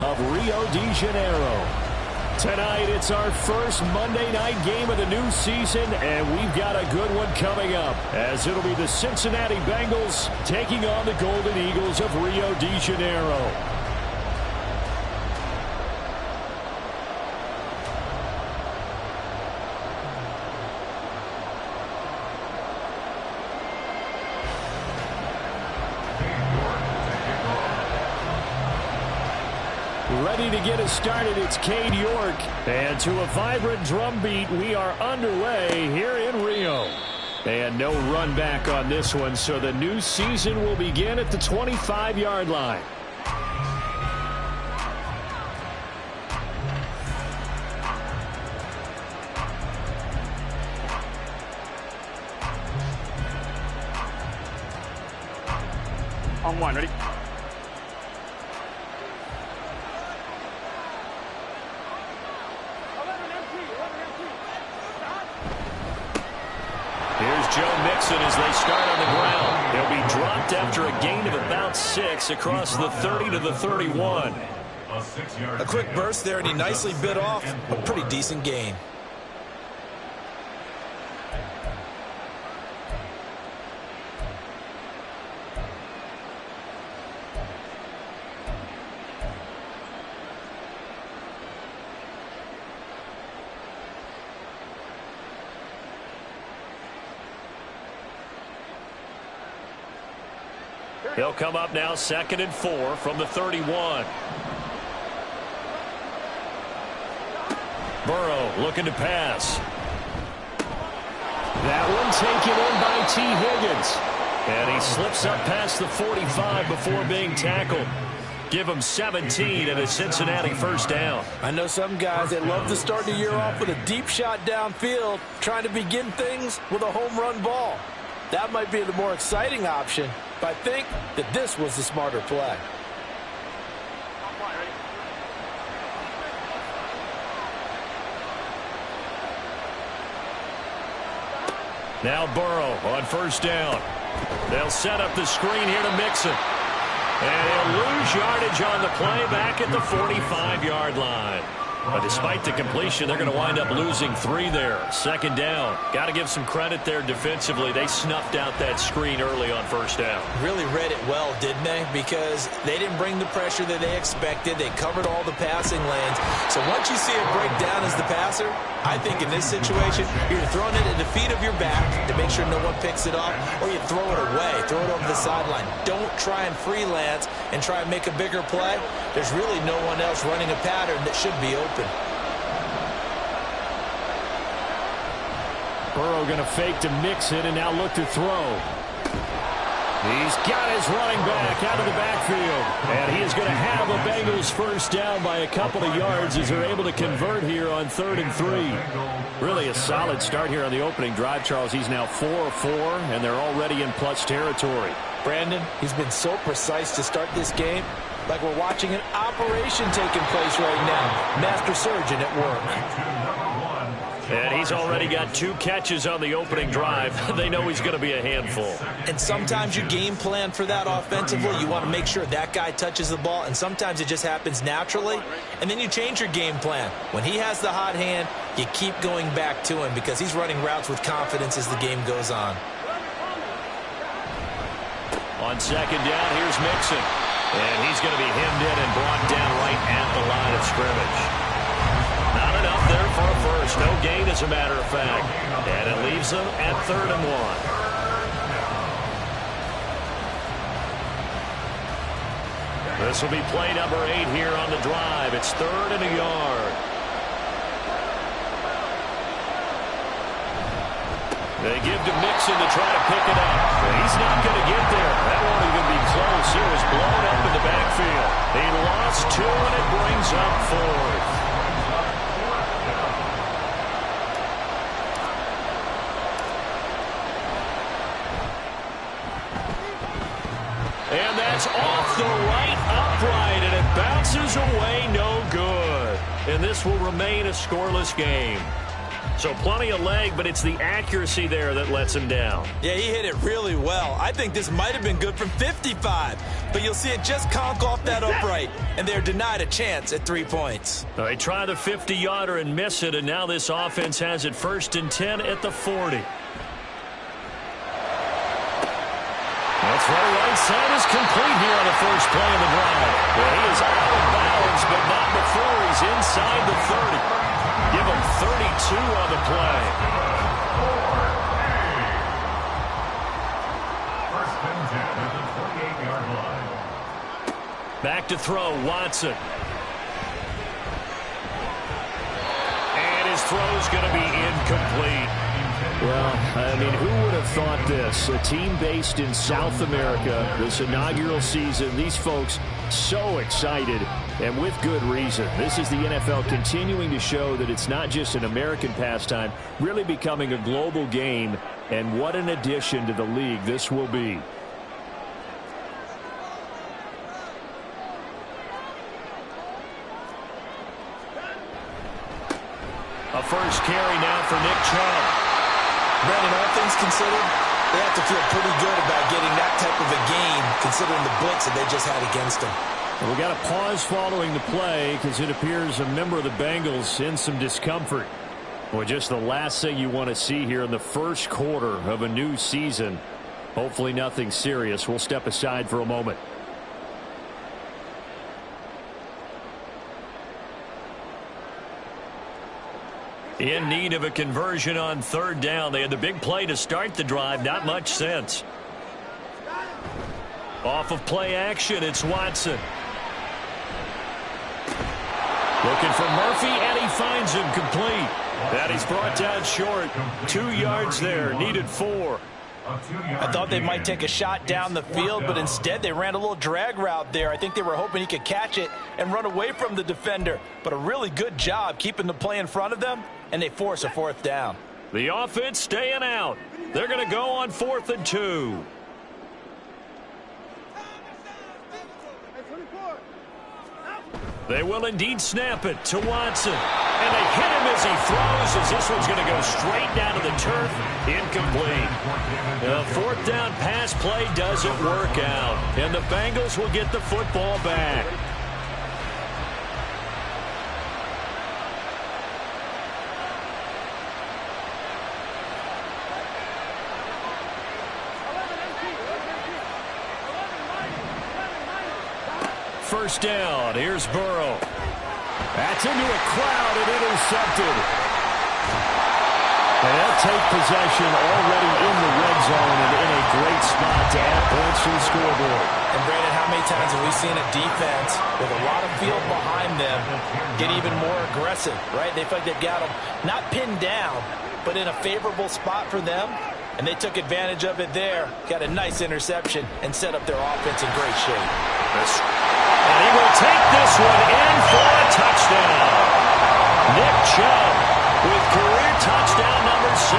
of Rio de Janeiro. Tonight, it's our first Monday night game of the new season, and we've got a good one coming up, as it'll be the Cincinnati Bengals taking on the Golden Eagles of Rio de Janeiro. Ready to get us started, it's Cade York. And to a vibrant drum beat, we are underway here in Rio. And no run back on this one, so the new season will begin at the 25-yard line. On one, ready? Here's Joe Mixon as they start on the ground. He'll be dropped after a gain of about 6 across the 30 to the 31. A quick burst there, and he nicely bit off a pretty decent gain. He'll come up now 2nd and 4 from the 31. Burrow looking to pass. That one taken in by T. Higgins. And he slips up past the 45 before being tackled. Give him 17 and a Cincinnati first down. I know some guys that love to start the year off with a deep shot downfield, trying to begin things with a home run ball. That might be the more exciting option, but I think that this was the smarter play. Now Burrow on first down. They'll set up the screen here to Mixon. And he'll lose yardage on the play back at the 45-yard line. But despite the completion, they're going to wind up losing 3 there. 2nd down. Got to give some credit there defensively. They snuffed out that screen early on first down. Really read it well, didn't they? Because they didn't bring the pressure that they expected. They covered all the passing lanes. So once you see it break down as the passer, I think in this situation, you're throwing it at the feet of your back to make sure no one picks it off, or you throw it away, throw it over the sideline. Don't try and freelance and try and make a bigger play. There's really no one else running a pattern that should be open. Burrow going to fake to Mixon and now look to throw. He's got his running back out of the backfield. And he is going to have a Bengals first down by a couple of yards as they're able to convert here on 3rd and 3. Really a solid start here on the opening drive, Charles. He's now 4 of 4, and they're already in plus territory. Brandon, he's been so precise to start this game, like we're watching an operation taking place right now. Master surgeon at work. And he's already got 2 catches on the opening drive. They know he's going to be a handful. And sometimes you game plan for that offensively. You want to make sure that guy touches the ball, and sometimes it just happens naturally. And then you change your game plan. When he has the hot hand, you keep going back to him because he's running routes with confidence as the game goes on. On 2nd down, here's Mixon. And he's going to be hemmed in and brought down right at the line of scrimmage. Not enough there for a first. No gain, as a matter of fact. And it leaves them at 3rd and 1. This will be play number 8 here on the drive. It's 3rd and a yard. They give to Mixon to try to pick it up. But he's not going to get there. That won't even be close. It was blown up in the backfield. He lost 2, and it brings up 4th. And that's off the right upright, and it bounces away no good. And this will remain a scoreless game. So plenty of leg, but it's the accuracy there that lets him down. Yeah, he hit it really well. I think this might have been good from 55, but you'll see it just conk off that upright, and they're denied a chance at 3 points. They try the 50-yarder and miss it, and now this offense has it 1st and 10 at the 40. That's right. Right side is complete here on the first play of the drive. Well, he is out of bounds, but not before he's inside the 30. Give him 32 on the play. First and 10 at the 48-yard line. Back to throw, Watson. And his throw's going to be incomplete. Well, I mean, who would have thought this? A team based in South America, this inaugural season, these folks so excited, and with good reason. This is the NFL continuing to show that it's not just an American pastime, really becoming a global game, and what an addition to the league this will be. A first carry now for Nick Chubb. Brandon, all things considered, they have to feel pretty good about getting that type of a game, considering the blitz that they just had against them. Well, we got a pause following the play because it appears a member of the Bengals in some discomfort. Well, just the last thing you want to see here in the first quarter of a new season. Hopefully nothing serious. We'll step aside for a moment. In need of a conversion on 3rd down. They had the big play to start the drive. Not much sense. Off of play action, it's Watson. Looking for Murphy, and he finds him complete. And he's brought down short. 2 yards there, needed 4. I thought they might take a shot down the field, but instead they ran a little drag route there. I think they were hoping he could catch it and run away from the defender. But a really good job keeping the play in front of them, and they force a 4th down. The offense staying out. They're going to go on 4th and 2. They will indeed snap it to Watson. And they hit him as he throws, as this one's going to go straight down to the turf. Incomplete. The 4th down pass play doesn't work out. And the Bengals will get the football back. First down. Here's Burrow. That's into a crowd and intercepted. And they'll take possession already in the red zone and in a great spot to add points to the scoreboard. And Brandon, how many times have we seen a defense with a lot of field behind them get even more aggressive, right? They feel like they've got them not pinned down, but in a favorable spot for them. And they took advantage of it there. Got a nice interception and set up their offense in great shape. And he will take this one in for a touchdown. Nick Chubb with career touchdown number 75.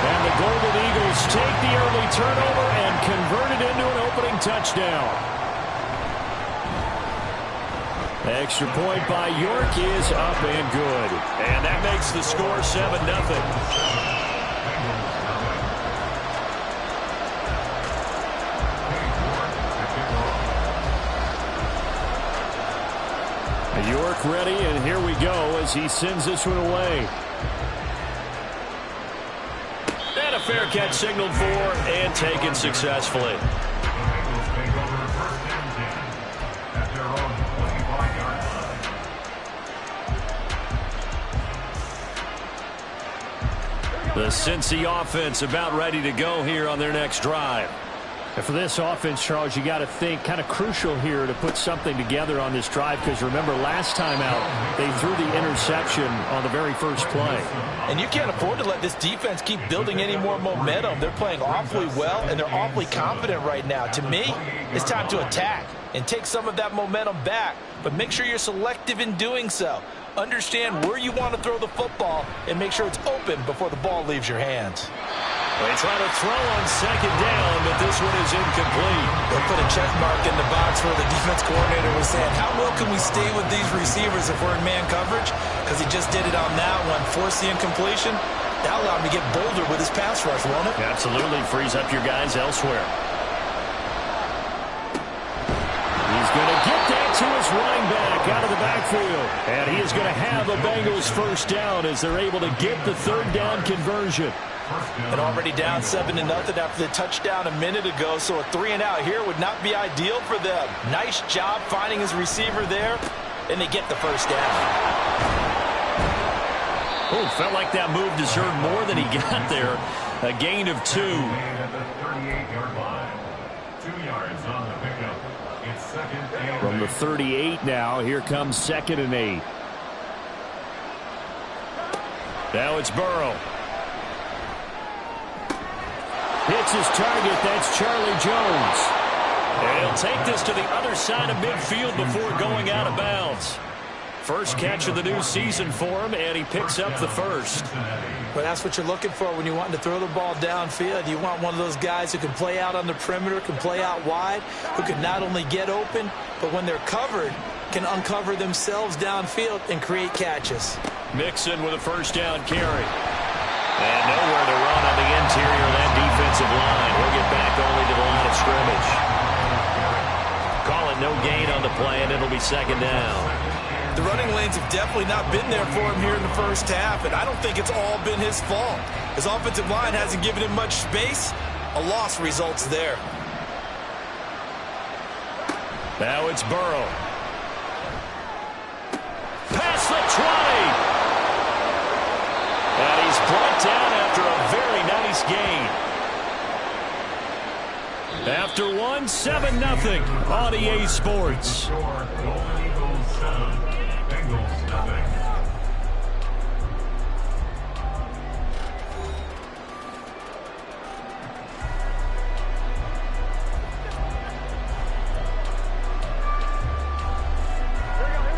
And the Golden Eagles take the early turnover and convert it into an opening touchdown. Extra point by York is up and good. And that makes the score 7-0. York ready, and here we go as he sends this one away. And a fair catch signaled for and taken successfully. The Cincy offense about ready to go here on their next drive. And for this offense, Charles, you got to think kind of crucial here to put something together on this drive, because remember last time out they threw the interception on the very first play. And you can't afford to let this defense keep building any more momentum. They're playing awfully well, and they're awfully confident right now. To me, it's time to attack and take some of that momentum back, but make sure you're selective in doing so. Understand where you want to throw the football and make sure it's open before the ball leaves your hands. They try to throw on second down, but this one is incomplete. They'll put a check mark in the box where the defense coordinator was saying, how well can we stay with these receivers if we're in man coverage? Because he just did it on that one, forced the incompletion. That allowed him to get bolder with his pass rush, won't it? Absolutely, frees up your guys elsewhere. He's going to get that to his running back out of the backfield. And he is going to have a Bengals first down as they're able to get the third down conversion. And already down 7-0 after the touchdown a minute ago, so a 3-and-out here would not be ideal for them. Nice job finding his receiver there, and they get the first down. Oh, felt like that move deserved more than he got there. A gain of 2. At the 38-yard line. 2 yards on the pickup. It's second and From the 38 now, here comes 2nd and 8. Now it's Burrow. Hits his target. That's Charlie Jones. And he'll take this to the other side of midfield before going out of bounds. First catch of the new season for him, and he picks up the first. But that's what you're looking for when you want to throw the ball downfield. You want one of those guys who can play out on the perimeter, can play out wide, who can not only get open, but when they're covered, can uncover themselves downfield and create catches. Mixon with a first down carry. And nowhere to run on the interior of that defensive line. He'll get back only to the line of scrimmage. Call it no gain on the play, and it'll be second down. The running lanes have definitely not been there for him here in the first half, and I don't think it's all been his fault. His offensive line hasn't given him much space. A loss results there. Now it's Burrow. Past the 20. And he's brought down after a very nice gain. After one, 7-0 on EA Sports. Golden Eagles 7. Bengals nothing.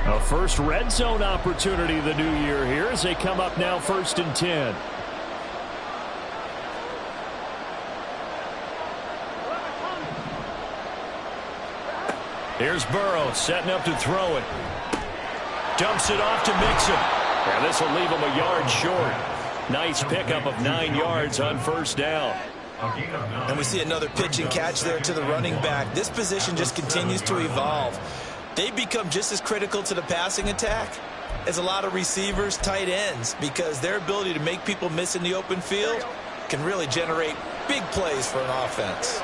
A first red zone opportunity the new year here as they come up now 1st and 10. Here's Burrow setting up to throw it. Dumps it off to Mixon. And this will leave him a yard short. Nice pickup of 9 yards on first down. And we see another pitch and catch there to the running back. This position just continues to evolve. They become just as critical to the passing attack as a lot of receivers, tight ends, because their ability to make people miss in the open field can really generate big plays for an offense.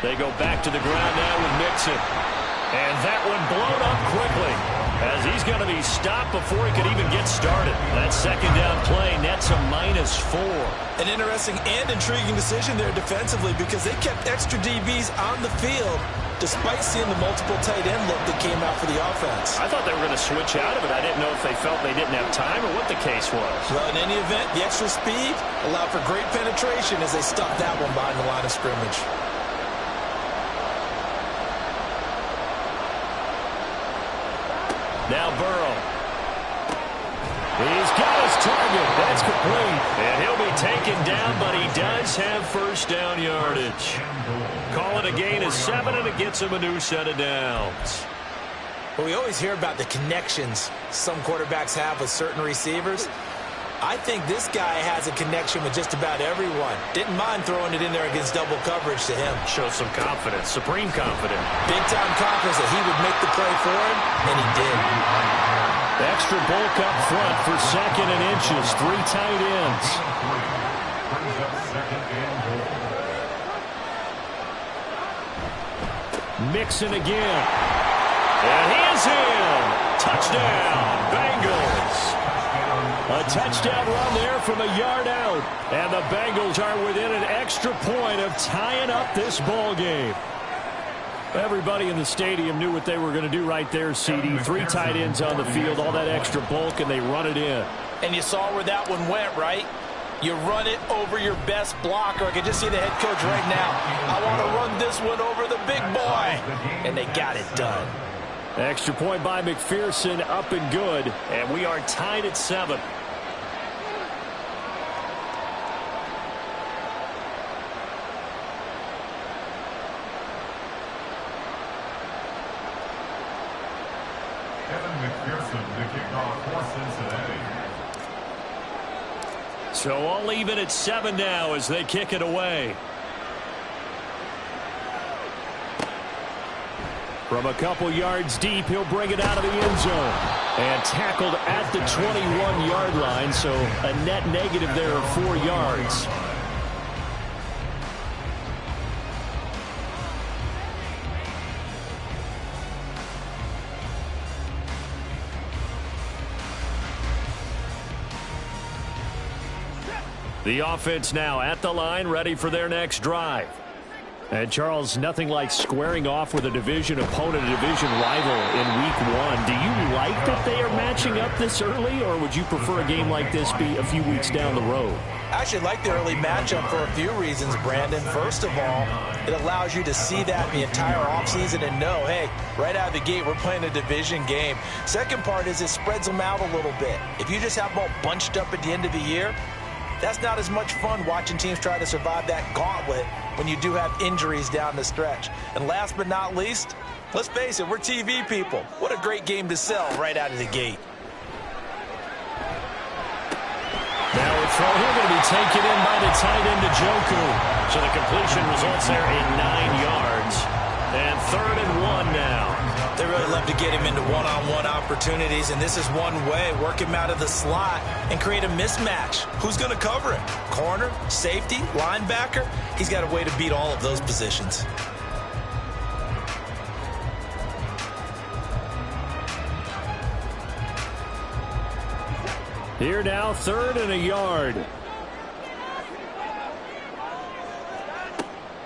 They go back to the ground now with Mixon. And that one blown up quickly as he's going to be stopped before he could even get started. That second down play nets a -4. An interesting and intriguing decision there defensively because they kept extra DBs on the field despite seeing the multiple tight end look that came out for the offense. I thought they were going to switch out of it. I didn't know if they felt they didn't have time or what the case was. Well, in any event, the extra speed allowed for great penetration as they stuffed that one behind the line of scrimmage. Now Burrow. He's got his target. That's complete. And he'll be taken down, but he does have first down yardage. Call it a gain of 7, and it gets him a new set of downs. Well, we always hear about the connections some quarterbacks have with certain receivers. I think this guy has a connection with just about everyone. Didn't mind throwing it in there against double coverage to him. Shows some confidence, supreme confidence. Big-time confidence that he would make the play for him, and he did. Extra bulk up front for 2nd and inches. 3 tight ends. Brings up second and goal. Mixon again. And he is in. Touchdown, Bengals. A touchdown run there from a yard out. And the Bengals are within an extra point of tying up this ball game. Everybody in the stadium knew what they were going to do right there, CD. 3 tight ends on the field, all that extra bulk, and they run it in. And you saw where that one went, right? You run it over your best blocker. I can just see the head coach right now. I want to run this one over the big boy. And they got it done. Extra point by McPherson, up and good. And we are tied at 7. McPherson, the kickoff for Cincinnati. So all even at 7 now as they kick it away. From a couple yards deep, he'll bring it out of the end zone. And tackled at the 21-yard line, so a net negative there of 4 yards. The offense now at the line, ready for their next drive. And, Charles, nothing like squaring off with a division opponent, a division rival in Week 1. Do you like that they are matching up this early, or would you prefer a game like this be a few weeks down the road? I actually like the early matchup for a few reasons, Brandon. First of all, it allows you to see that the entire offseason and know, hey, right out of the gate, we're playing a division game. Second part is it spreads them out a little bit. If you just have them all bunched up at the end of the year, that's not as much fun watching teams try to survive that gauntlet when you do have injuries down the stretch. And last but not least, let's face it, we're TV people. What a great game to sell right out of the gate. Now a throw here going to be taken in by the tight end Njoku. So the completion results there in 9 yards. And 3rd and 1 now. They really love to get him into one-on-one opportunities, and this is one way. Work him out of the slot and create a mismatch. Who's going to cover it? Corner, safety, linebacker? He's got a way to beat all of those positions. Here now, 3rd and a yard.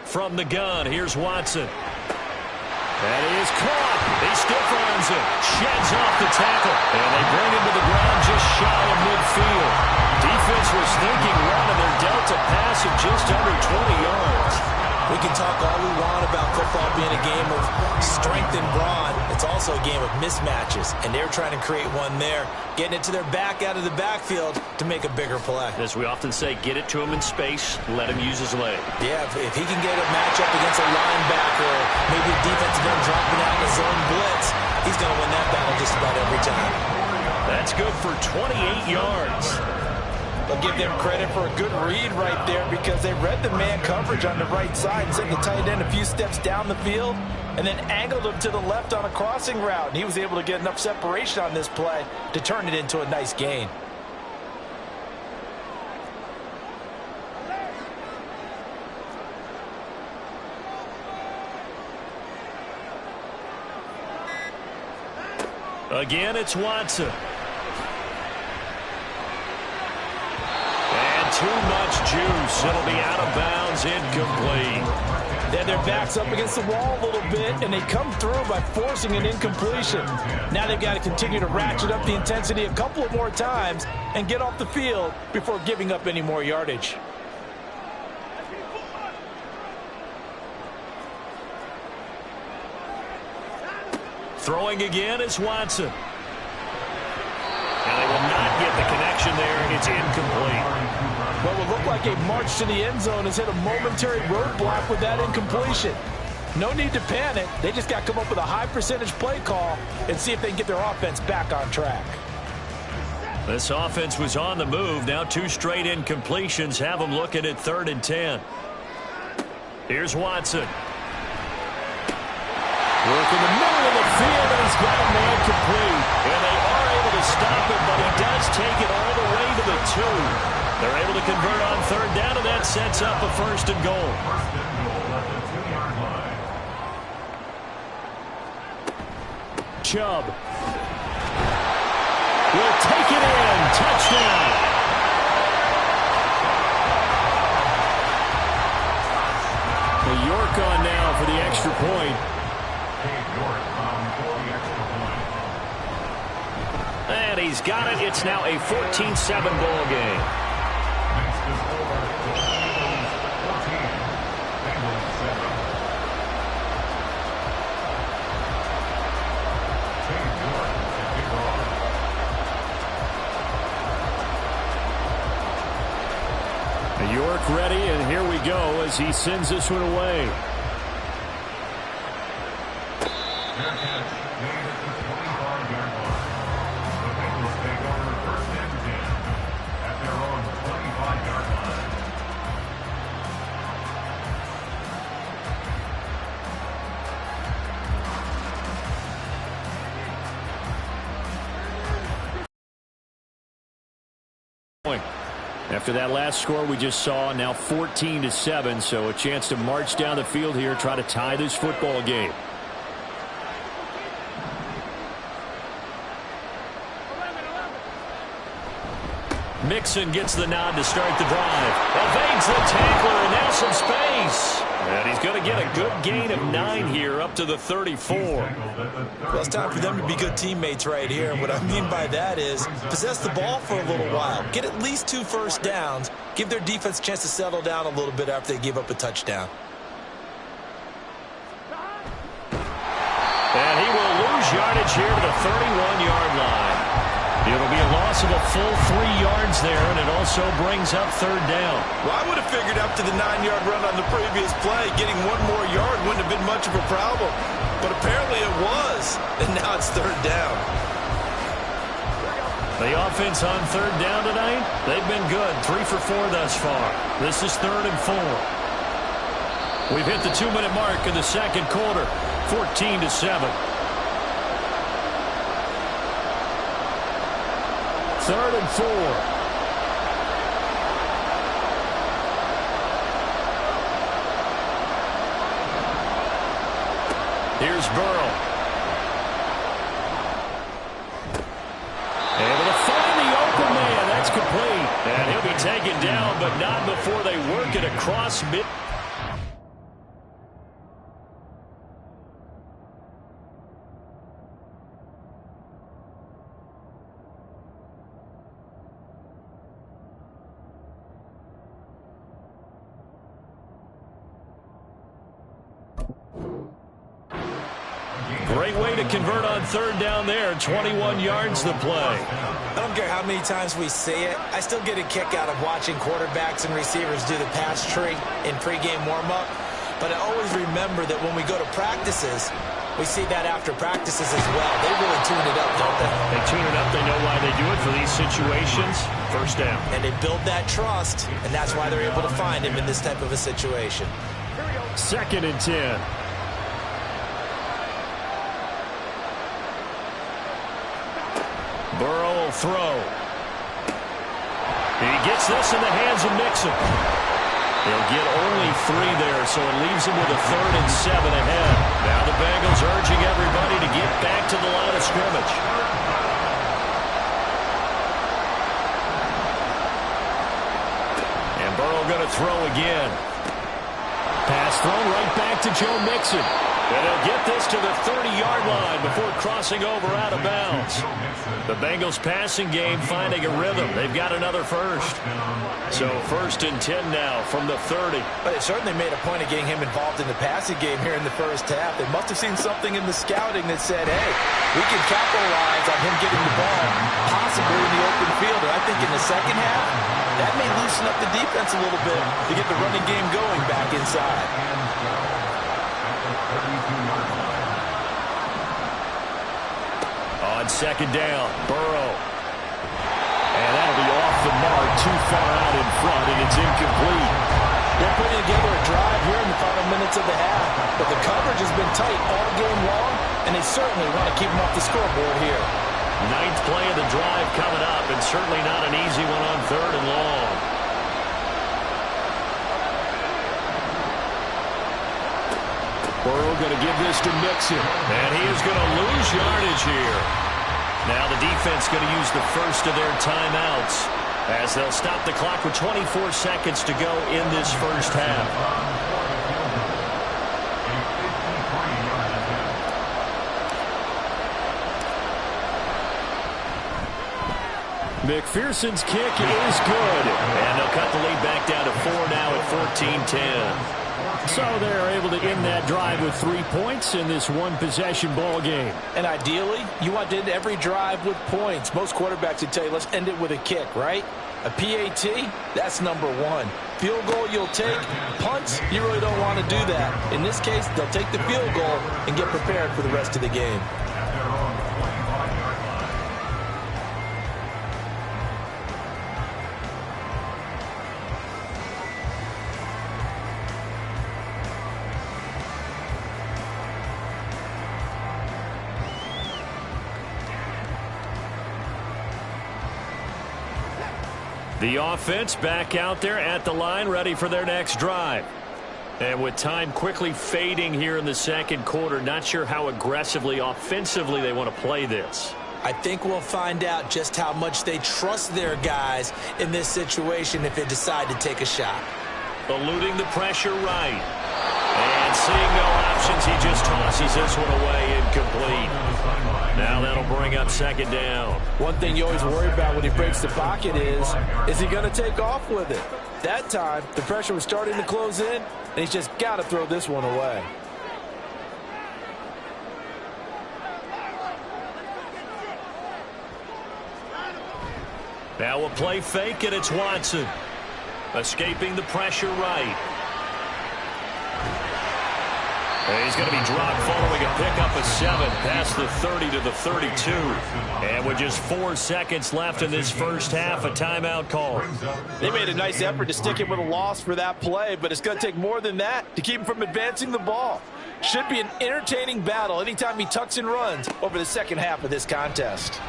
From the gun, here's Watson. And he is caught. He stiff arms it. Sheds off the tackle. And they bring him to the ground just shy of midfield. Defense was thinking run, and they're dealt a pass of just under 20 yards. We can talk all we want about football being a game of strength and brawn. It's also a game of mismatches, and they're trying to create one there, getting it to their back out of the backfield to make a bigger play. As we often say, get it to him in space, let him use his leg. Yeah, if he can get a matchup against a linebacker, or maybe a defensive end dropping out in a zone blitz, he's going to win that battle just about every time. That's good for 28 yards. I'll give them credit for a good read right there because they read the man coverage on the right side and sent the tight end a few steps down the field and then angled him to the left on a crossing route. And he was able to get enough separation on this play to turn it into a nice gain. Again, it's Watson. Too much juice. It'll be out of bounds, incomplete. Then their back's up against the wall a little bit, and they come through by forcing an incompletion. Now they've got to continue to ratchet up the intensity a couple of more times and get off the field before giving up any more yardage. Throwing again is Watson. And they will not get the connection there. It's incomplete. What would look like a march to the end zone has hit a momentary roadblock with that incompletion. No need to panic. They just got to come up with a high percentage play call and see if they can get their offense back on track. This offense was on the move. Now 2 straight incompletions have them looking at 3rd and 10. Here's Watson. Work in the middle of the field, and he's got a man complete. And they are able to stop him, but he does take it all the way to the 2. They're able to convert on 3rd down, and that sets up a 1st and goal. First and goal at the 2-yard line. Chubb will take it in. Touchdown. York on now for the extra point. York for the extra point. And he's got it. It's now a 14-7 ball game. Next is over. Bengals 14. Bengals 7. mark ready, and here we go as he sends this one away. Their catch made at the 25-yard line. The Bengals take over first and 10 at their own 25-yard line. After that last score we just saw, now 14-7, so a chance to march down the field here, try to tie this football game. Mixon gets the nod to start the drive. Evades the tackler, and now some space. And he's going to get a good gain of 9 here up to the 34. Well, it's time for them to be good teammates right here. And what I mean by that is possess the ball for a little while. Get at least 2 first downs. Give their defense a chance to settle down a little bit after they give up a touchdown. And he will lose yardage here to the 31-yard line. It'll be a loss of a full 3 yards there, and it also brings up third down. Well, I would have figured after the 9-yard run on the previous play, getting 1 more yard wouldn't have been much of a problem. But apparently it was, and now it's third down. The offense on third down tonight, they've been good. 3 for 4 thus far. This is 3rd and 4. We've hit the 2-minute mark in the second quarter, 14-7. 3rd and 4. Here's Burrow. Able to find the open man. That's complete. And he'll be taken down, but not before they work it across mid. Great way to convert on third down there. 21 yards to play. I don't care how many times we say it. I still get a kick out of watching quarterbacks and receivers do the pass tree in pregame warm-up. But I always remember that when we go to practices, we see that after practices as well. They really tune it up, don't they? They tune it up. They know why they do it for these situations. First down. And they build that trust, and that's why they're able to find him in this type of a situation. 2nd and 10. Burrow will throw. He gets this in the hands of Mixon. He'll get only 3 there, so it leaves him with a 3rd and 7 ahead. Now the Bengals urging everybody to get back to the line of scrimmage. And Burrow going to throw again. Pass thrown right back to Joe Mixon. And he'll get this to the 30-yard line before crossing over out of bounds. The Bengals passing game finding a rhythm. They've got another first. So 1st and 10 now from the 30. But it certainly made a point of getting him involved in the passing game here in the first half. They must have seen something in the scouting that said, hey, we can capitalize on him getting the ball, possibly in the open field. And I think in the second half, that may loosen up the defense a little bit to get the running game going back inside. On 2nd down, Burrow. And that'll be off the mark, too far out in front, and it's incomplete. They're putting together a drive here in the final minutes of the half, but the coverage has been tight all game long, and they certainly want to keep them off the scoreboard here. 9th play of the drive coming up, and certainly not an easy one on 3rd and long. Burrow going to give this to Mixon, and he is going to lose yardage here. Now the defense going to use the first of their timeouts as they'll stop the clock with 24 seconds to go in this first half. McPherson's kick is good, and they'll cut the lead back down to 4 now at 14-10. So they're able to end that drive with 3 points in this one-possession ball game. And ideally, you want to end every drive with points. Most quarterbacks would tell you, let's end it with a kick, right? A PAT, that's number one. Field goal you'll take. Punts, you really don't want to do that. In this case, they'll take the field goal and get prepared for the rest of the game. The offense back out there at the line, ready for their next drive. And with time quickly fading here in the second quarter, not sure how aggressively, offensively they want to play this. I think we'll find out just how much they trust their guys in this situation if they decide to take a shot. Eluding the pressure right. And seeing no options, he just tosses this one away, incomplete. Now that'll bring up second down. One thing you always worry about when he breaks the pocket is he going to take off with it? That time, the pressure was starting to close in, and he's just got to throw this one away. Now a play fake, and it's Watson. Escaping the pressure right. And he's going to be dropped following a pickup of 7 past the 30 to the 32. And with just 4 seconds left in this first half, a timeout call. They made a nice effort to stick him with a loss for that play, but it's going to take more than that to keep him from advancing the ball. Should be an entertaining battle anytime he tucks and runs over the second half of this contest.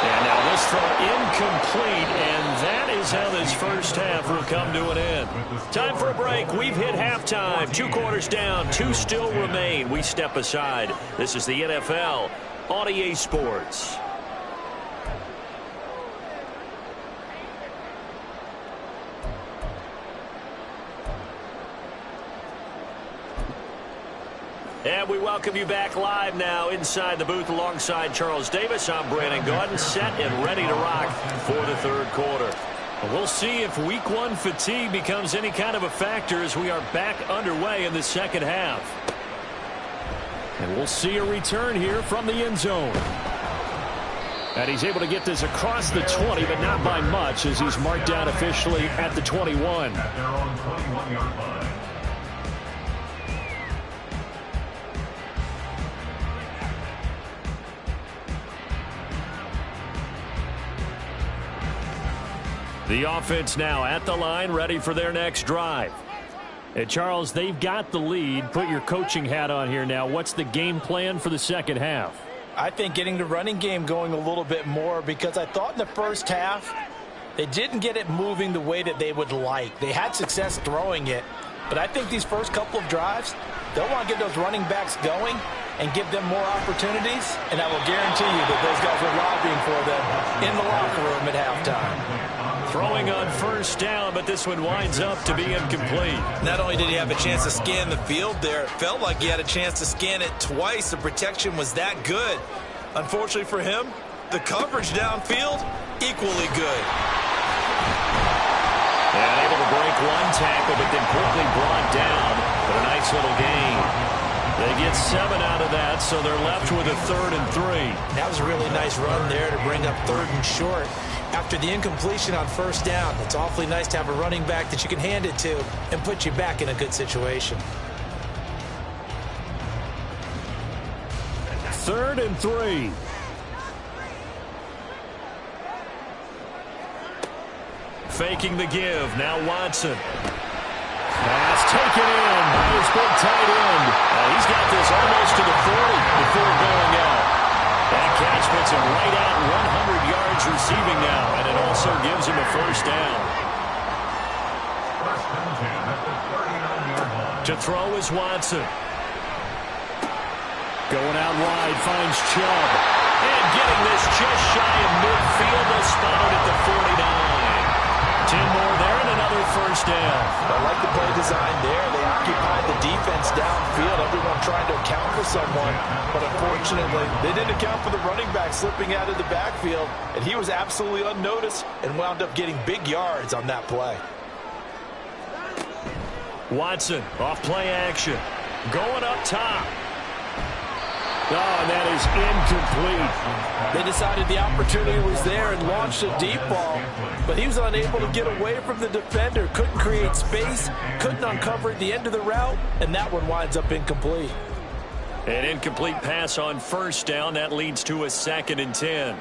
And now this throw incomplete, and that is how this first half will come to an end. Time for a break. We've hit halftime. 2 quarters down, 2 still remain. We step aside. This is the NFL on EA Sports. And we welcome you back live now inside the booth alongside Charles Davis. I'm Brandon Gaudin, set and ready to rock for the third quarter. We'll see if week 1 fatigue becomes any kind of a factor as we are back underway in the second half. And we'll see a return here from the end zone. And he's able to get this across the 20, but not by much as he's marked down officially at the 21. At their own 21-yard line. The offense now at the line, ready for their next drive. And Charles, they've got the lead. Put your coaching hat on here now. What's the game plan for the second half? I think getting the running game going a little bit more, because I thought in the first half they didn't get it moving the way that they would like. They had success throwing it, but I think these first couple of drives, they'll want to get those running backs going and give them more opportunities, and I will guarantee you that those guys were lobbying for them in the locker room at halftime. Throwing on first down, but this one winds up to be incomplete. Not only did he have a chance to scan the field there, it felt like he had a chance to scan it twice. The protection was that good. Unfortunately for him, the coverage downfield, equally good. And able to break one tackle, but then quickly brought down. But a nice little gain. They get 7 out of that, so they're left with a 3rd and 3. That was a really nice run there to bring up 3rd and short. After the incompletion on first down, it's awfully nice to have a running back that you can hand it to and put you back in a good situation. 3rd and 3. Faking the give. Now Watson. Pass taken in by his big tight end. He's got this almost to the 40 before going out. That catch puts him right at 100 yards receiving now, and it also gives him a first down. First and 10 at the 39-yard line. To throw is Watson. Going out wide, finds Chubb. And getting this just shy of midfield, they'll spot it at the 49. 10 more there and another first down. I like the play design there. They occupied the defense downfield, everyone trying to account for someone, but unfortunately, they didn't account for the running back slipping out of the backfield, and he was absolutely unnoticed and wound up getting big yards on that play. Watson off play action. Going up top. Oh, and that is incomplete. They decided the opportunity was there and launched a deep ball, but he was unable to get away from the defender, couldn't create space, couldn't uncover at the end of the route, and that one winds up incomplete. An incomplete pass on first down. That leads to a 2nd and 10.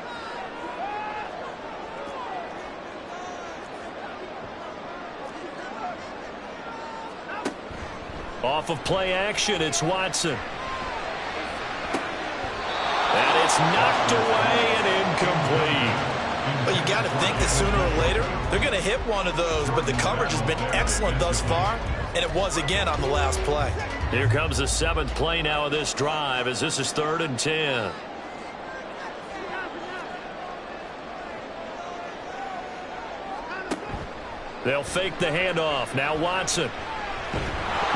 Off of play action, it's Watson. And it's knocked away and incomplete. Well, you got to think that sooner or later, they're going to hit one of those, but the coverage has been excellent thus far, and it was again on the last play. Here comes the 7th play now of this drive as this is 3rd and 10. They'll fake the handoff. Now Watson.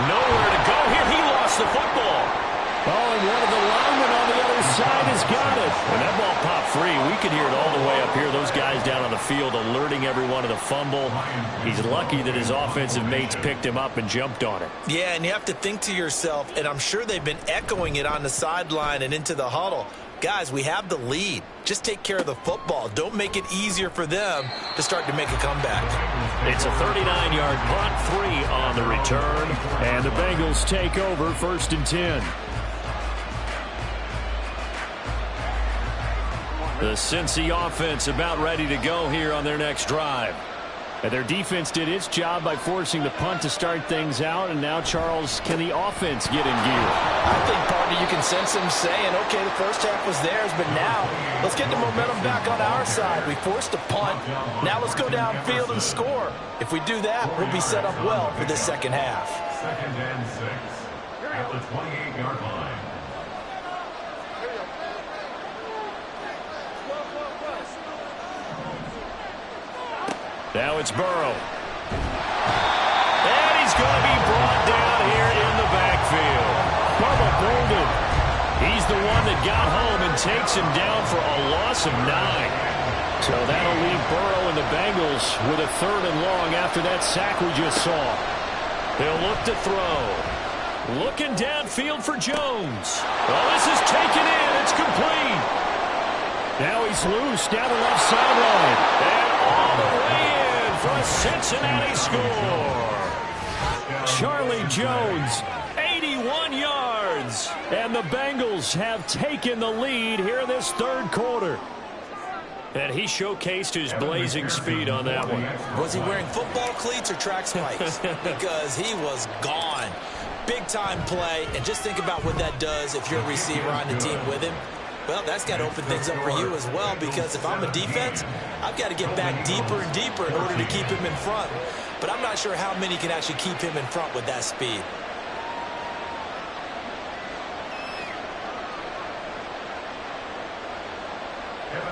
Nowhere to go here. He lost the football. Oh, and one of the linemen on the other side has got it. When that ball popped free, we could hear it all the way up here. Those guys down on the field alerting everyone of the fumble. He's lucky that his offensive mates picked him up and jumped on it. Yeah, and you have to think to yourself, and I'm sure they've been echoing it on the sideline and into the huddle. Guys, we have the lead. Just take care of the football. Don't make it easier for them to start to make a comeback. It's a 39-yard punt, 3 on the return. And the Bengals take over 1st and 10. The Cincy offense about ready to go here on their next drive. And their defense did its job by forcing the punt to start things out. And now, Charles, can the offense get in gear? I think, partner, you can sense them saying, okay, the first half was theirs, but now let's get the momentum back on our side. We forced a punt. Now let's go downfield and score. If we do that, we'll be set up well for the second half. 2nd and 6 at the 28-yard line. Now it's Burrow. And he's going to be brought down here in the backfield. Golden. He's the one that got home and takes him down for a loss of 9. So that'll leave Burrow and the Bengals with a 3rd and long after that sack we just saw. He'll look to throw. Looking downfield for Jones. Well, this is taken in. It's complete. Now he's loose down the left sideline. And all the way in for a Cincinnati score. Charlie Jones, 81 yards. And the Bengals have taken the lead here in this 3rd quarter. And he showcased his blazing speed on that one. Was he wearing football cleats or track spikes? Because he was gone. Big-time play, and just think about what that does if you're a receiver on the team with him. Well, that's got to open things up for you as well, because if I'm a defense, I've got to get back deeper and deeper in order to keep him in front. But I'm not sure how many can actually keep him in front with that speed.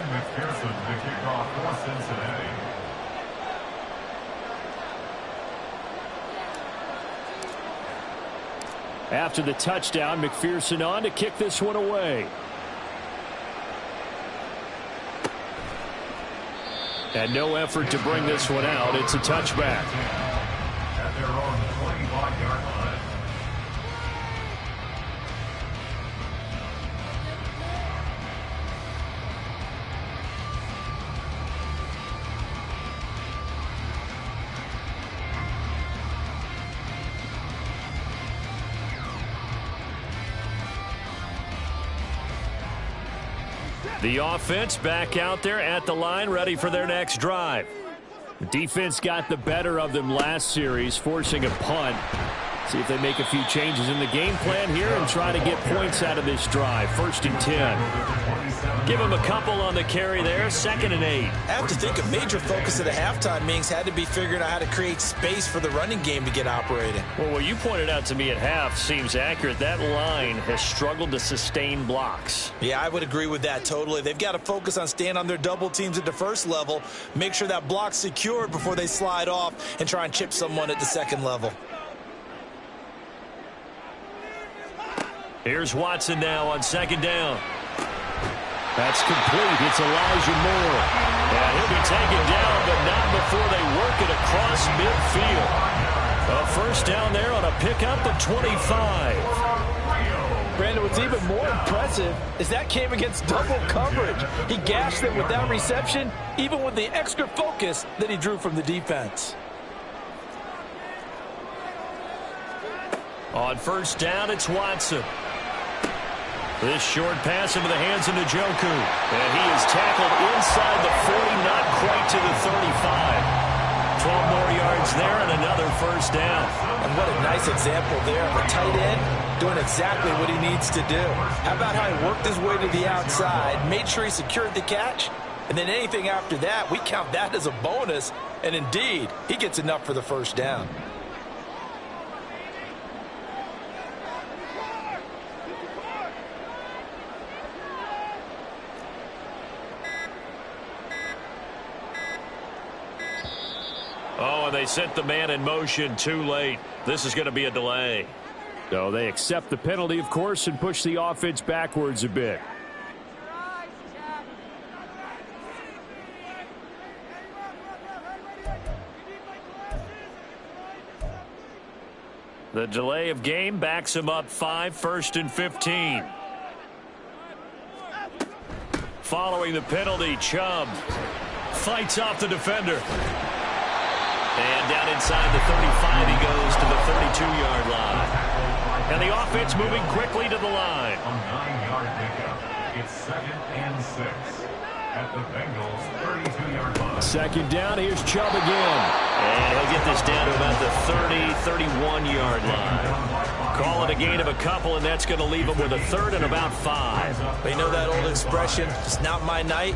McPherson, the kickoff for Cincinnati. After the touchdown, McPherson on to kick this one away. And no effort to bring this one out. It's a touchback. At their own 25-yard line. The offense back out there at the line, ready for their next drive. The defense got the better of them last series, forcing a punt. See if they make a few changes in the game plan here and try to get points out of this drive. 1st and 10. Give him a couple on the carry there. 2nd and 8. I have to think a major focus of the halftime meetings had to be figuring out how to create space for the running game to get operating. Well, what you pointed out to me at half seems accurate. That line has struggled to sustain blocks. Yeah, I would agree with that totally. They've got to focus on staying on their double teams at the first level, make sure that block's secured before they slide off and try and chip someone at the second level. Here's Watson now on second down. That's complete. It's Elijah Moore. And he'll be taken down, but not before they work it across midfield. A first down there on a pickup at 25. Brandon, what's even more impressive is that came against double coverage. He gashed them with that reception, even with the extra focus that he drew from the defense. On first down, it's Watson. This short pass into the hands of Njoku. And he is tackled inside the 40, not quite to the 35. 12 more yards there and another first down. And what a nice example there of a tight end doing exactly what he needs to do. How about how he worked his way to the outside, made sure he secured the catch, and then anything after that, we count that as a bonus. And indeed, he gets enough for the first down. Oh, and they set the man in motion too late. This is going to be a delay. So they accept the penalty, of course, and push the offense backwards a bit. The delay of game backs him up 5, 1st and 15. Following the penalty, Chubb fights off the defender. And down inside the 35, he goes to the 32-yard line. And the offense moving quickly to the line. A 9-yard pickup. It's 2nd and 6 at the Bengals 32-yard line. Second down, here's Chubb again. And he'll get this down to about the 30, 31-yard line. Call it a gain of a couple, and that's going to leave him with a 3rd and about 5. But you know that old expression, it's not my night?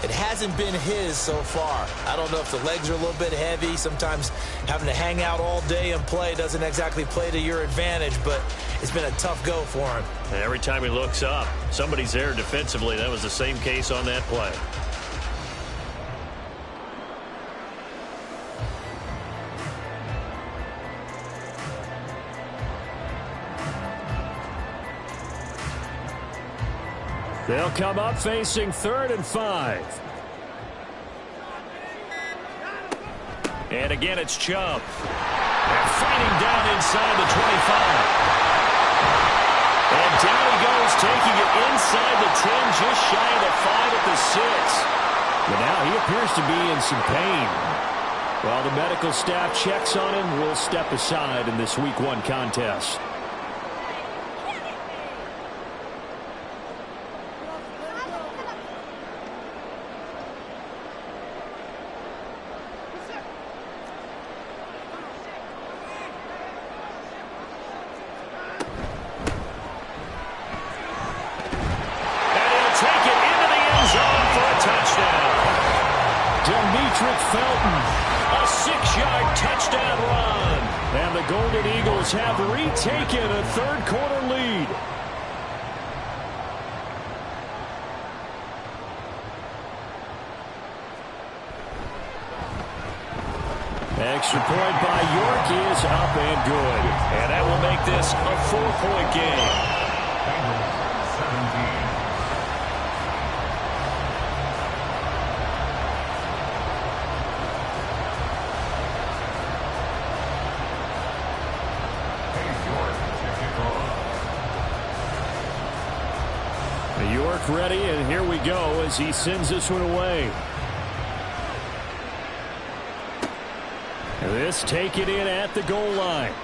It hasn't been his so far. I don't know if the legs are a little bit heavy. Sometimes having to hang out all day and play doesn't exactly play to your advantage, but it's been a tough go for him. And every time he looks up, somebody's there defensively. That was the same case on that play. They'll come up facing 3rd and 5. And again, it's Chubb. And fighting down inside the 25. And down he goes, taking it inside the 10, just shy of the 5 at the 6. But now he appears to be in some pain. While the medical staff checks on him, we'll step aside in this Week 1 contest. A 6-yard touchdown run. And the Golden Eagles have retaken a third-quarter lead. Extra point by York is up and good. And that will make this a 4-point game. Bengals 17. York ready, and here we go as he sends this one away. This taken in at the goal line.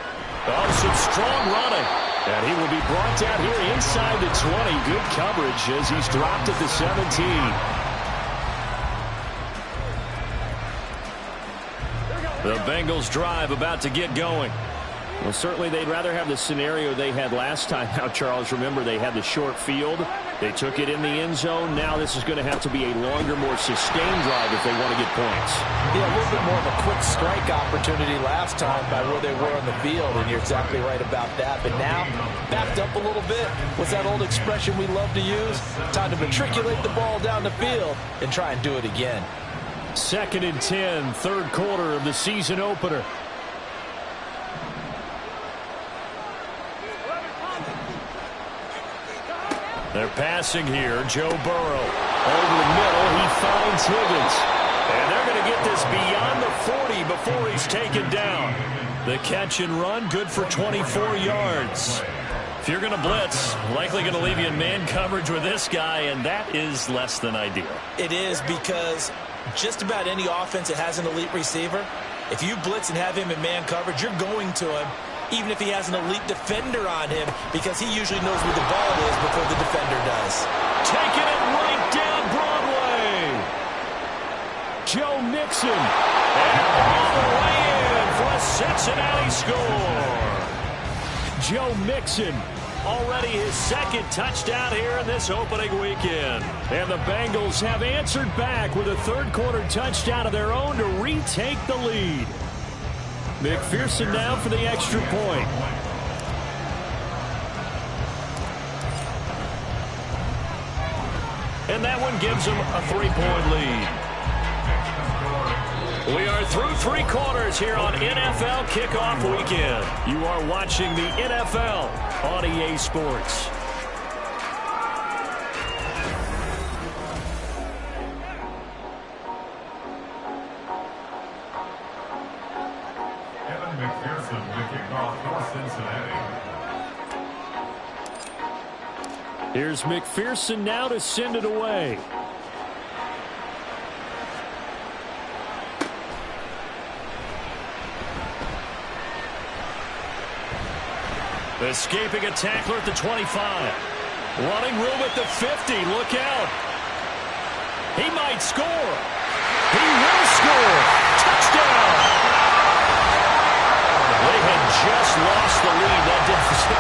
Oh, some strong running. And he will be brought down here inside the 20. Good coverage as he's dropped at the 17. The Bengals drive about to get going. Well, certainly they'd rather have the scenario they had last time. Now, Charles, remember they had the short field. They took it in the end zone. Now this is going to have to be a longer, more sustained drive if they want to get points. Yeah, a little bit more of a quick strike opportunity last time by where they were on the field, and you're exactly right about that. But now, backed up a little bit. What's that old expression we love to use? Time to matriculate the ball down the field and try and do it again. 2nd and 10, third quarter of the season opener. They're passing here. Joe Burrow. Over the middle, he finds Higgins. And they're going to get this beyond the 40 before he's taken down. The catch and run, good for 24 yards. If you're going to blitz, likely going to leave you in man coverage with this guy, and that is less than ideal. It is, because just about any offense that has an elite receiver, if you blitz and have him in man coverage, you're going to him, even if he has an elite defender on him, because he usually knows where the ball is before the defender does. Taking it right down Broadway. Joe Mixon. And all the way in for a Cincinnati score. Joe Mixon, already his second touchdown here in this opening weekend. And the Bengals have answered back with a third-quarter touchdown of their own to retake the lead. McPherson now for the extra point. And that one gives them a 3-point lead. We are through 3 quarters here on NFL Kickoff Weekend. You are watching the NFL on EA Sports. McPherson to kick off for Cincinnati. Here's McPherson now to send it away. Escaping a tackler at the 25. Running room at the 50. Look out. He might score. He will score. Touchdown. They had just lost the lead. That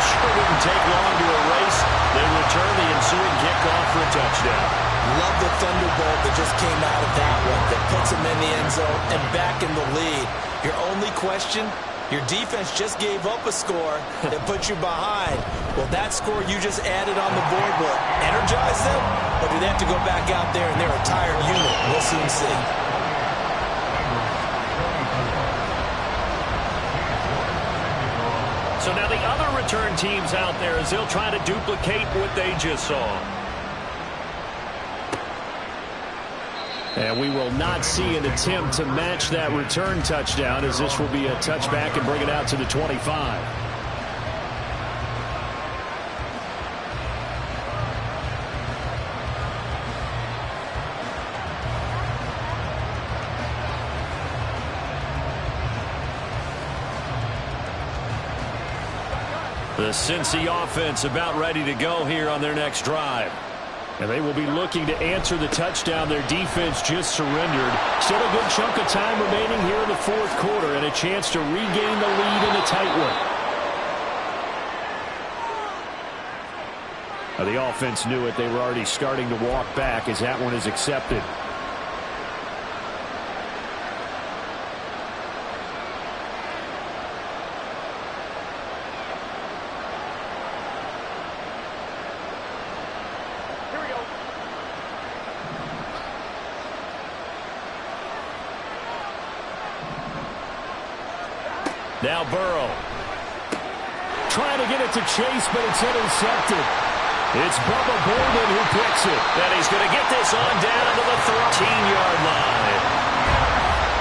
sure didn't take long to erase. They return the ensuing kickoff for a touchdown. Love the thunderbolt that just came out of that one that puts him in the end zone and back in the lead. Your only question, your defense just gave up a score that put you behind. Well, that score you just added on the board will energize them, or do they have to go back out there and they're a tired unit? We'll soon see. So now the other return teams out there as they'll try to duplicate what they just saw. And we will not see an attempt to match that return touchdown, as this will be a touchback and bring it out to the 25. The Cincy offense about ready to go here on their next drive. And they will be looking to answer the touchdown their defense just surrendered. Still a good chunk of time remaining here in the fourth quarter and a chance to regain the lead in a tight one. Now, the offense knew it. They were already starting to walk back as that one is accepted. Now Burrow. Trying to get it to Chase, but it's intercepted. It's Bubba Bolden who picks it. And he's going to get this on down to the 13-yard line.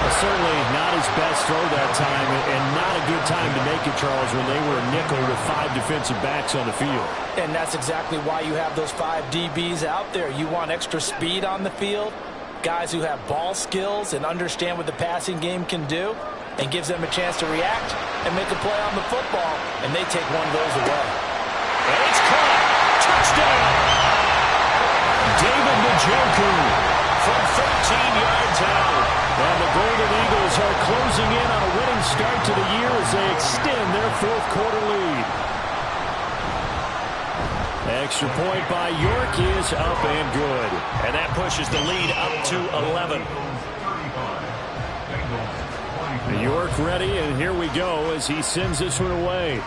Well, certainly not his best throw that time, and not a good time to make it, Charles, when they were a nickel with 5 defensive backs on the field. And that's exactly why you have those 5 DBs out there. You want extra speed on the field, guys who have ball skills and understand what the passing game can do, and gives them a chance to react and make a play on the football, and they take one of those away. And it's caught. Touchdown. David Njoku from 13 yards out. And the Golden Eagles are closing in on a winning start to the year as they extend their fourth quarter lead. Extra point by York is up and good. And that pushes the lead up to 11. York ready, and here we go as he sends this one away.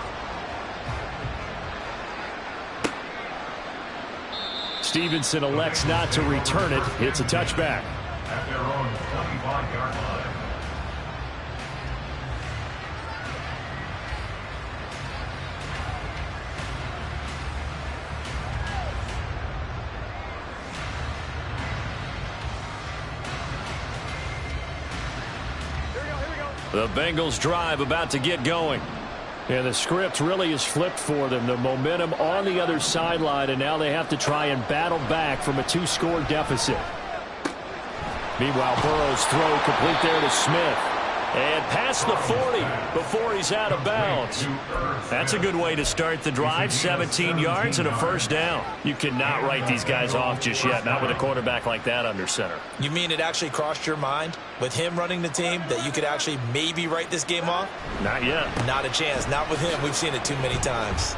Stevenson elects not to return it. It's a touchback. At their own 25-yard line. The Bengals drive about to get going. And the script really is flipped for them. The momentum on the other sideline, and now they have to try and battle back from a 2-score deficit. Meanwhile, Burrow's throw complete there to Smith. And past the 40 before he's out of bounds. That's a good way to start the drive. 17 yards and a first down. You cannot write these guys off just yet, not with a quarterback like that under center. You mean it actually crossed your mind with him running the team that you could actually maybe write this game off? Not yet. Not a chance. Not with him. We've seen it too many times.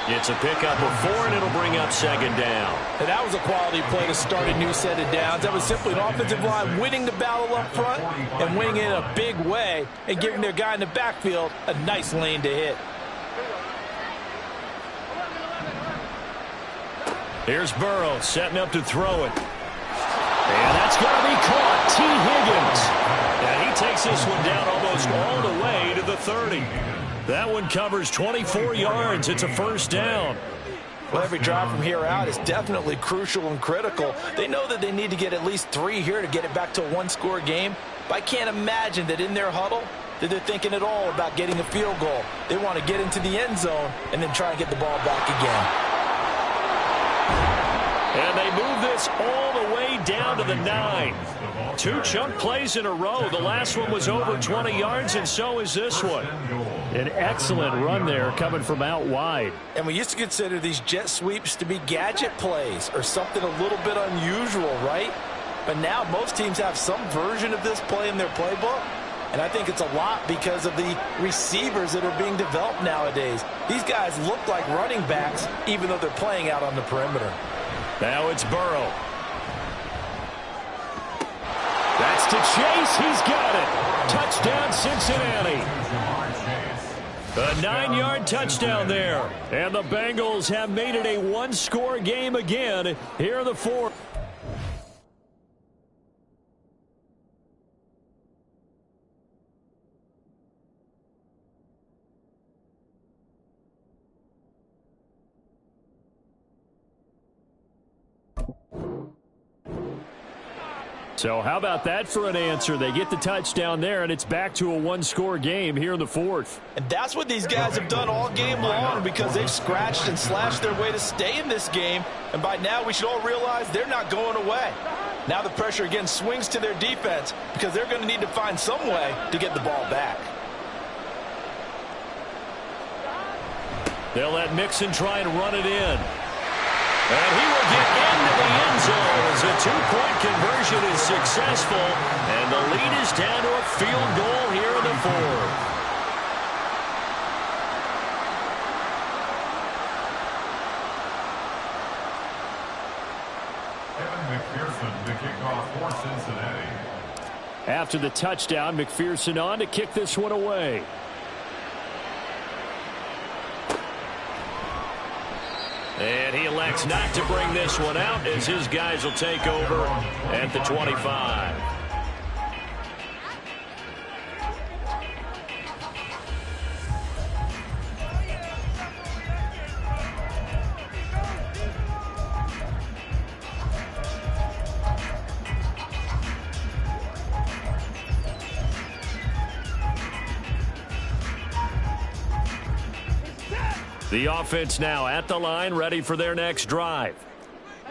It's a pickup of 4, and it'll bring up second down. And that was a quality play to start a new set of downs. That was simply an offensive line winning the battle up front and winning it in a big way and giving their guy in the backfield a nice lane to hit. Here's Burrow setting up to throw it. And that's going to be caught. T. Higgins. And he takes this one down almost all the way to the 30. That one covers 24 yards. It's a first down. Well, every drive from here out is definitely crucial and critical. They know that they need to get at least 3 here to get it back to a 1-score game. But I can't imagine that in their huddle that they're thinking at all about getting a field goal. They want to get into the end zone and then try and get the ball back again. And they move this all the way down to the 9. 2 chunk plays in a row. The last one was over 20 yards, and so is this one. An excellent run there coming from out wide. And we used to consider these jet sweeps to be gadget plays or something a little bit unusual, right? But now most teams have some version of this play in their playbook. And I think it's a lot because of the receivers that are being developed nowadays. These guys look like running backs even though they're playing out on the perimeter. Now it's Burrow. That's to Chase. He's got it. Touchdown, Cincinnati. A 9-yard touchdown there. And the Bengals have made it a 1-score game again here in the 4th. So how about that for an answer? They get the touchdown there, and it's back to a 1-score game here in the 4th. And that's what these guys have done all game long because they've scratched and slashed their way to stay in this game. And by now, we should all realize they're not going away. Now the pressure again swings to their defense because they're going to need to find some way to get the ball back. They'll let Mixon try and run it in. And he will get into the end zone as a 2-point conversion is successful. And the lead is down to a field goal here in the 4th. Evan McPherson, the kickoff for Cincinnati. After the touchdown, McPherson on to kick this one away. And he elects not to bring this one out as his guys will take over at the 25. The offense now at the line, ready for their next drive.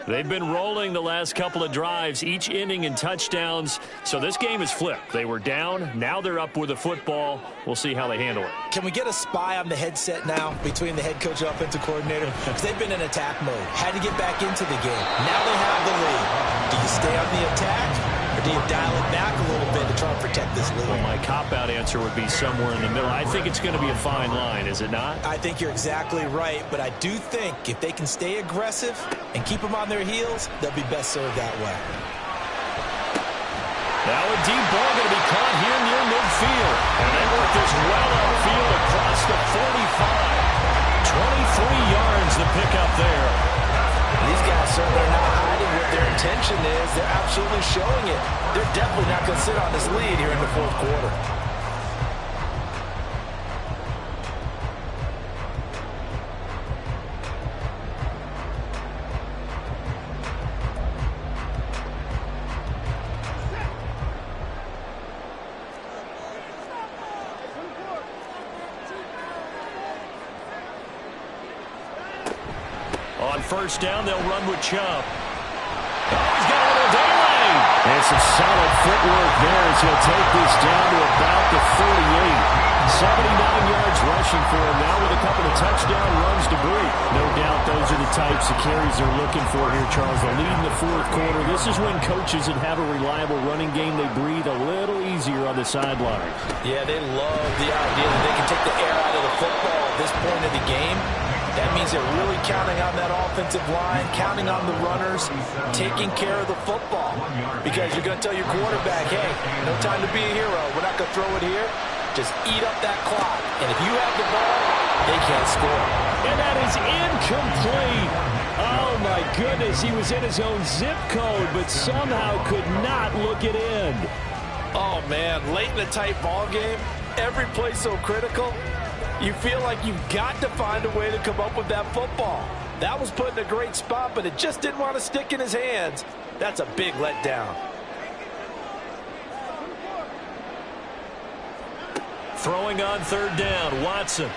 They've been rolling the last couple of drives, each inning in touchdowns. So this game is flipped. They were down. Now they're up with the football. We'll see how they handle it. Can we get a spy on the headset now between the head coach and offensive coordinator? Because they've been in attack mode. Had to get back into the game. Now they have the lead. Do you stay on the attack? Or do you dial it back a little bit to try and protect this lead? Well, my cop-out answer would be somewhere in the middle. I think it's going to be a fine line, is it not? I think you're exactly right, but I do think if they can stay aggressive and keep them on their heels, they'll be best served that way. Now a deep ball going to be caught here near midfield. And they work this well upfield across the 45. 23 yards the pickup there. These guys certainly are not hiding what their intention is. They're absolutely showing it. They're definitely not going to sit on this lead here in the 4th quarter. On first down, they'll run with Chubb. Oh, he's got a little daylight. And some solid footwork there as he'll take this down to about the 48. 79 yards rushing for him now with a couple of touchdown runs to boot. No doubt those are the types of carries they're looking for here, Charles. The lead in the fourth quarter. This is when coaches that have a reliable running game, they breathe a little easier on the sideline. Yeah, they love the idea that they can take the air out of the football at this point of the game. That means they're really counting on that offensive line, counting on the runners, taking care of the football. Because you're going to tell your quarterback, hey, no time to be a hero. We're not going to throw it here. Just eat up that clock. And if you have the ball, they can't score. And that is incomplete. Oh, my goodness. He was in his own zip code, but somehow could not look it in. Oh, man, late in a tight ball game, every play so critical. You feel like you've got to find a way to come up with that football. That was put in a great spot, but it just didn't want to stick in his hands. That's a big letdown. Throwing on third down, Watson.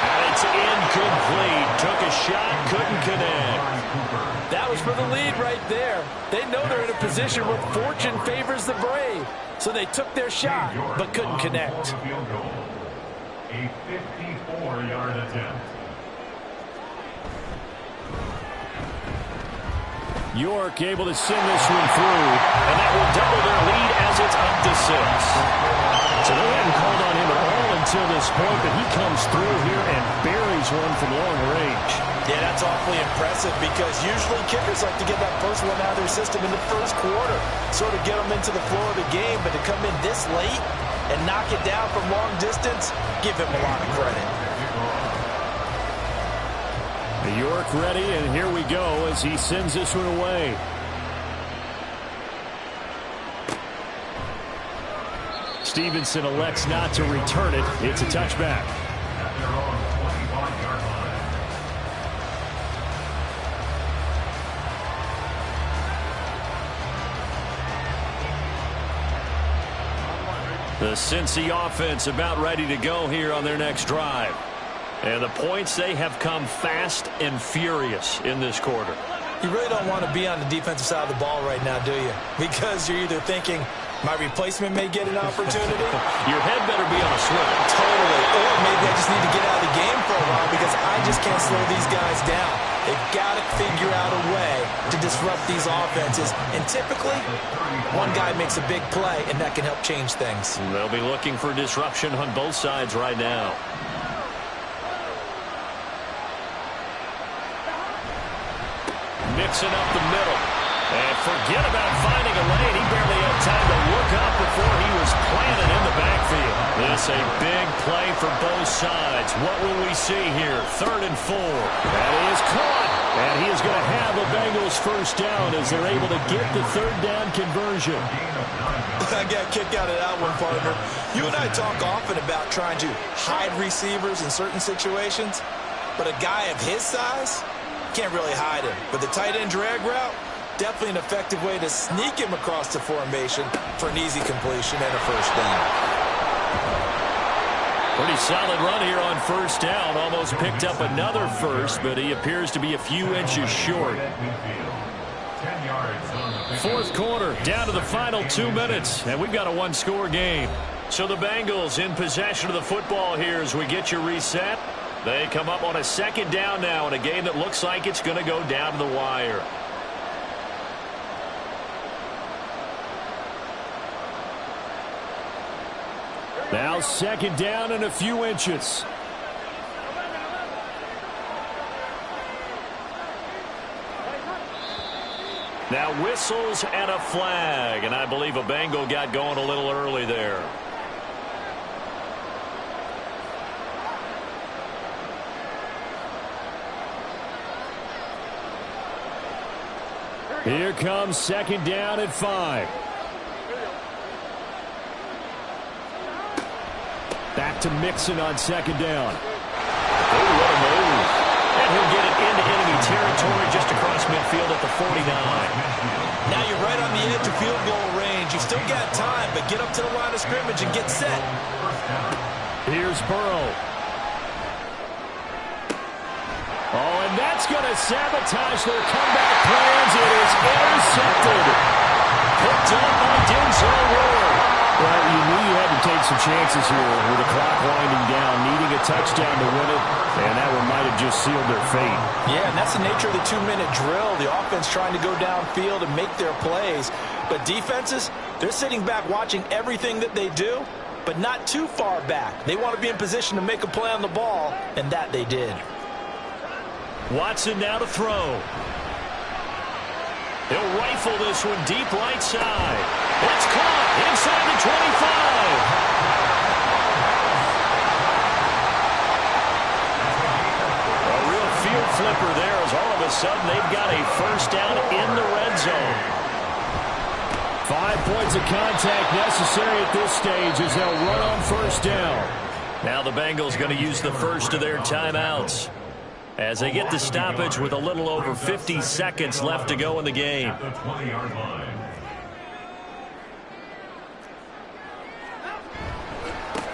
And it's incomplete. Took a shot, couldn't connect. That was for the lead right there. They know they're in a position where fortune favors the brave. So they took their shot, but couldn't connect. A 54-yard attempt. York able to send this one through. And that will double their lead as it's up to 6. So they hadn't called on him at all until this point, but he comes through here and buries one from long range. Yeah, that's awfully impressive because usually kickers like to get that first one out of their system in the first quarter, sort of get them into the flow of the game, but to come in this late and knock it down from long distance, give him a lot of credit. York ready, and here we go as he sends this one away. Stevenson elects not to return it. It's a touchback. At their own 25-yard line. The Cincy offense about ready to go here on their next drive. And the points, they have come fast and furious in this quarter. You really don't want to be on the defensive side of the ball right now, do you? Because you're either thinking, my replacement may get an opportunity. Your head better be on a swivel. Totally. Or maybe I just need to get out of the game for a while because I just can't slow these guys down. They've got to figure out a way to disrupt these offenses. And typically, one guy makes a big play, and that can help change things. They'll be looking for disruption on both sides right now. Mixing up the middle. And forget about finding a lane. He barely had time to look up before he was planted in the backfield. This a big play for both sides. What will we see here? 3rd and 4. That is caught. And he is going to have a Bengals first down as they're able to get the third down conversion. I got a kick out of that one, partner. You and I talk often about trying to hide receivers in certain situations, but a guy of his size can't really hide him. But the tight end drag route, definitely an effective way to sneak him across the formation for an easy completion and a first down. Pretty solid run here on first down. Almost picked up another first, but he appears to be a few inches short. 10 yards on the Fourth quarter, down to the final 2 minutes, and we've got a one-score game. So the Bengals in possession of the football here as we get you reset. They come up on a second down now in a game that looks like it's going to go down to the wire. Now second down and a few inches. Now whistles and a flag, and I believe a Bengal got going a little early there. Here comes second down at 5. Back to Mixon on second down. Oh, what a move. And he'll get it into enemy territory just across midfield at the 49. Now you're right on the edge of field goal range. You've still got time, but get up to the line of scrimmage and get set. Here's Burrow. that's going to sabotage their comeback plans. It is intercepted. Picked up by Denzel Ward. Well, you knew you had to take some chances here with the clock winding down, needing a touchdown to win it, and that one might have just sealed their fate. Yeah, and that's the nature of the 2-minute drill. The offense trying to go downfield and make their plays. But defenses, they're sitting back watching everything that they do, but not too far back. They want to be in position to make a play on the ball, and that they did. Watson now to throw. He'll rifle this one deep right side. It's caught inside the 25. A real field flipper there as all of a sudden they've got a first down in the red zone. 5 points of contact necessary at this stage as they'll run on first down. Now the Bengals going to use the first of their timeouts as they get the stoppage with a little over 50 seconds left to go in the game. The 20-yard line.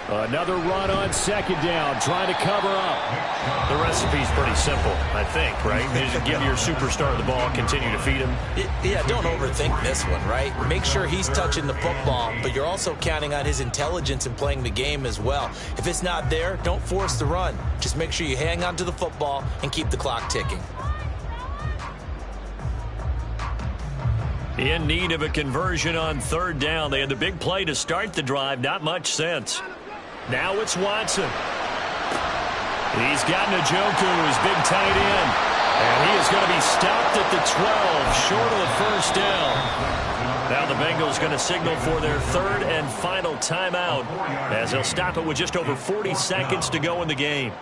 Another run on second down, trying to cover up. The recipe's pretty simple, I think, right? You just give your superstar the ball, continue to feed him. Yeah, don't overthink this one, right? Make sure he's touching the football, but you're also counting on his intelligence in playing the game as well. If it's not there, don't force the run. Just make sure you hang on to the football and keep the clock ticking. In need of a conversion on third down. They had the big play to start the drive. Not much sense. Now it's Watson. He's got Njoku, his big tight end. And he is going to be stopped at the 12, short of the first down. Now the Bengals going to signal for their third and final timeout as they'll stop it with just over 40 seconds to go in the game.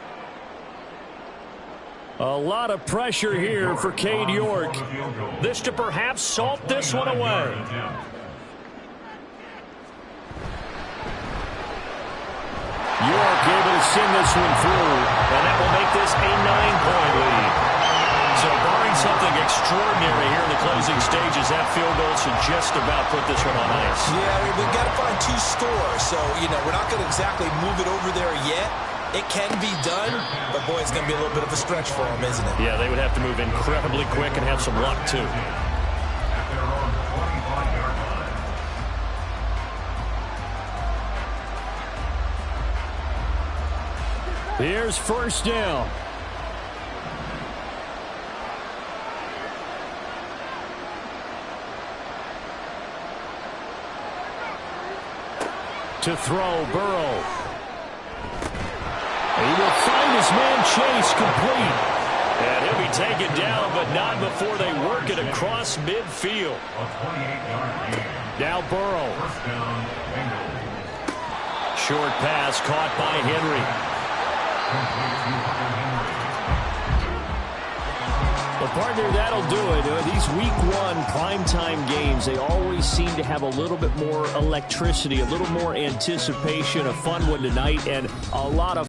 A lot of pressure here for Cade York. This to perhaps salt this one away. York able to send this one through. And that will make this a 9-point lead. So barring something extraordinary here in the closing stages, that field goal should just about put this one on ice. Yeah, we've got to find 2 scores. So, we're not going to exactly move it over there yet. It can be done, but boy, it's going to be a little bit of a stretch for them, isn't it? Yeah, they would have to move incredibly quick and have some luck, too. At their own 25-yard line. Here's first down. To throw, Burrow. He will find his man Chase complete. And he'll be taken down, but not before they work it across midfield. A 28-yard gain. Now Burrow. First down, Bengals. Short pass caught by Henry. Well, partner, that'll do it. These week 1 primetime games, they always seem to have a little bit more electricity, a little more anticipation, a fun one tonight, and a lot of